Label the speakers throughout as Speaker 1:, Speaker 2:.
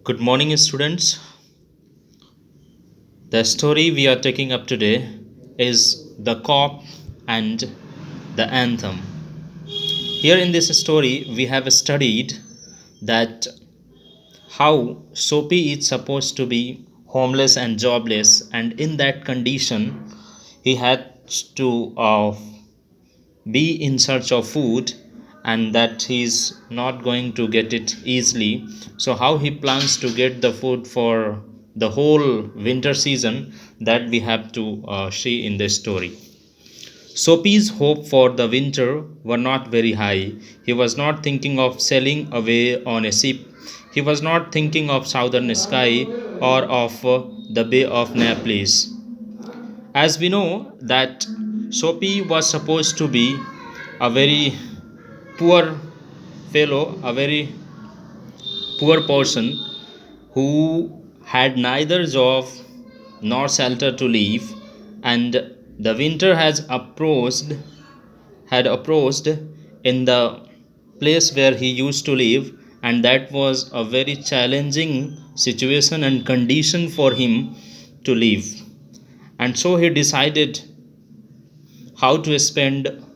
Speaker 1: Good morning, students. The story we are taking up today is The Cop and the Anthem. Here in this story, we have studied that how Soapy is supposed to be homeless and jobless, and in that condition, he had to be in search of food, and that he's not going to get it easily. So how he plans to get the food for the whole winter season, that we have to see in this story. Soapy's hope for the winter were not very high. He was not thinking of sailing away on a ship. He was not thinking of southern sky or of the Bay of Naples. As we know that Soapy was supposed to be a very poor fellow, a very poor person who had neither job nor shelter to live, and the winter had approached in the place where he used to live, and that was a very challenging situation and condition for him to live. And so he decided how to spend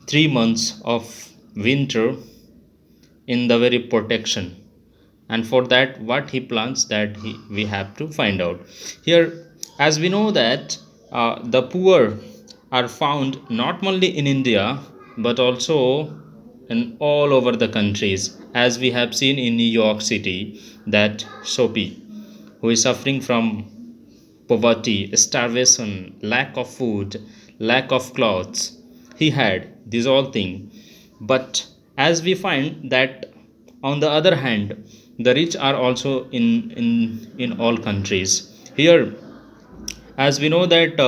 Speaker 1: 3 months of winter in the very protection. And for that, what he plans, that we have to find out here. As we know that the poor are found not only in India but also in all over the countries, as we have seen in New York City, that Soapy, who is suffering from poverty, starvation, lack of food, lack of clothes, he had these all things. But as we find that, on the other hand, the rich are also in all countries. Here, as we know that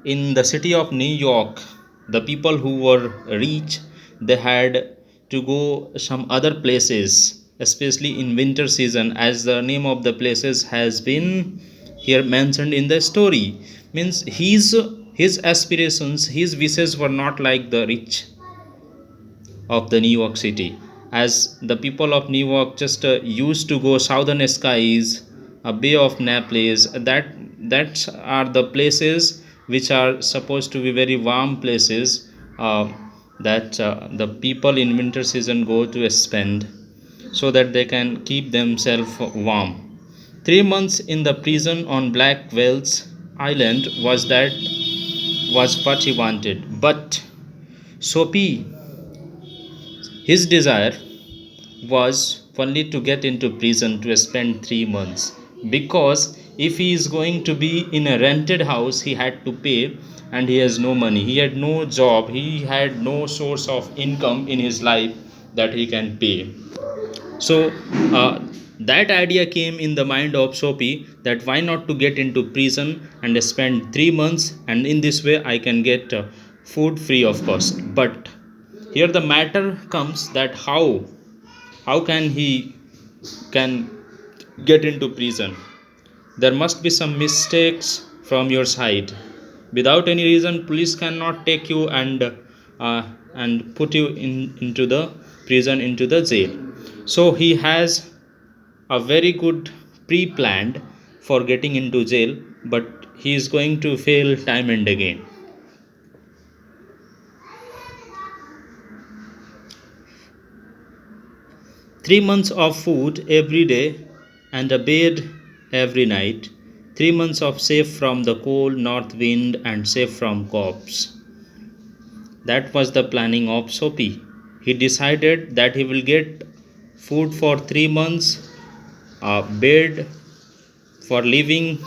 Speaker 1: in the city of New York, the people who were rich, they had to go some other places, especially in winter season, as the name of the places has been here mentioned in the story. Means his aspirations, his wishes were not like the rich of the New York City, as the people of New York just used to go southern skies, a Bay of Naples. That are the places which are supposed to be very warm places, that the people in winter season go to spend, so that they can keep themselves warm. 3 months in the prison on Black Whales Island was what he wanted, but Soapy, his desire was only to get into prison to spend 3 months, because if he is going to be in a rented house, he had to pay, and he has no money, he had no job, he had no source of income in his life that he can pay. So that idea came in the mind of Soapy, that why not to get into prison and spend 3 months, and in this way I can get food free of cost. But here the matter comes, that how can he can get into prison? There must be some mistakes from your side. Without any reason, police cannot take you and put you into the prison, into the jail. So he has a very good pre-planned for getting into jail, but he is going to fail time and again. 3 months of food every day and a bed every night. 3 months of safe from the cold north wind and safe from cops. That was the planning of Soapy. He decided that he will get food for 3 months, a bed for living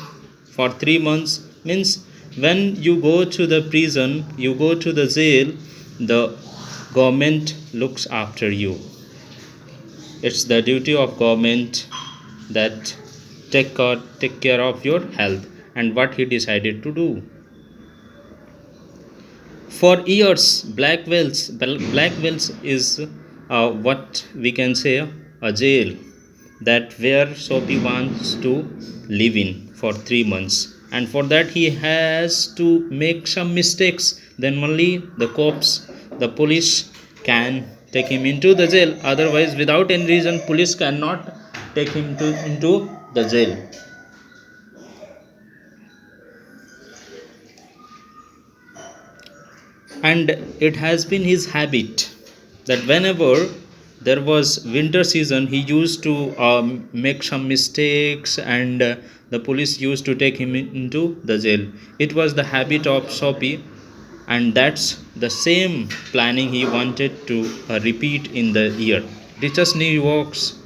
Speaker 1: for 3 months. Means when you go to the prison, you go to the jail, the government looks after you. It's the duty of government that take care of your health, and what he decided to do. For years, black whales is what we can say, a jail, that where Soapy wants to live in for 3 months, and for that he has to make some mistakes, then only the cops, the police can take him into the jail. Otherwise, without any reason, police cannot take him into the jail. And it has been his habit that whenever there was winter season, he used to make some mistakes, and the police used to take him into the jail. It was the habit of Soapy, and that's the same planning he wanted to repeat in the year. Richest New Yorkers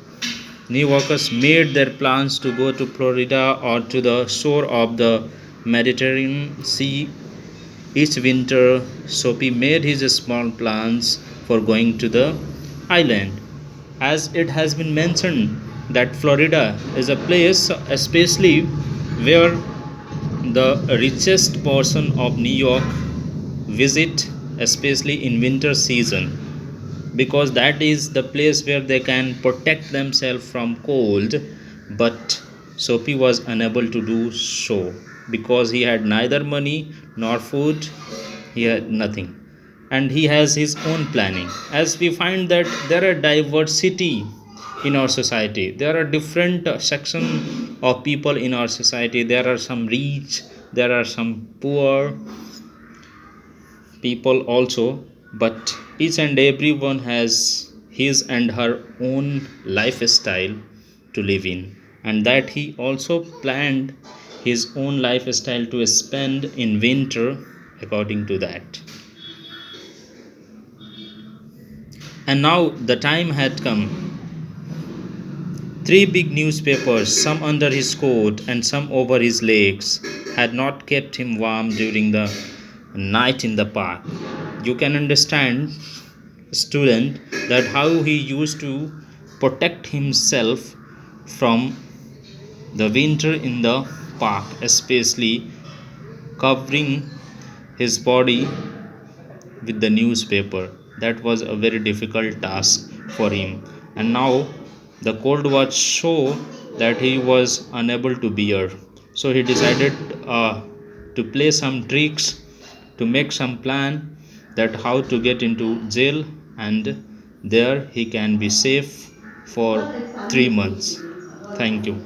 Speaker 1: made their plans to go to Florida or to the shore of the Mediterranean Sea each winter. Soapy made his small plans for going to the island. As it has been mentioned that Florida is a place especially where the richest portion of New York visit, especially in winter season, because that is the place where they can protect themselves from cold. But Soapy was unable to do so because he had neither money nor food. He had nothing, and he has his own planning. As we find that there are diversity in our society, there are different section of people in our society. There are some rich, there are some poor people also, but each and everyone has his and her own lifestyle to live in, and that he also planned his own lifestyle to spend in winter according to that. And now the time had come. Three big newspapers, some under his coat and some over his legs, had not kept him warm during the night in the park. You can understand, student, that how he used to protect himself from the winter in the park, especially covering his body with the newspaper. That was a very difficult task for him. And now the cold was so that he was unable to bear. So he decided to play some tricks, to make some plan that how to get into jail, and there he can be safe for 3 months. Thank you.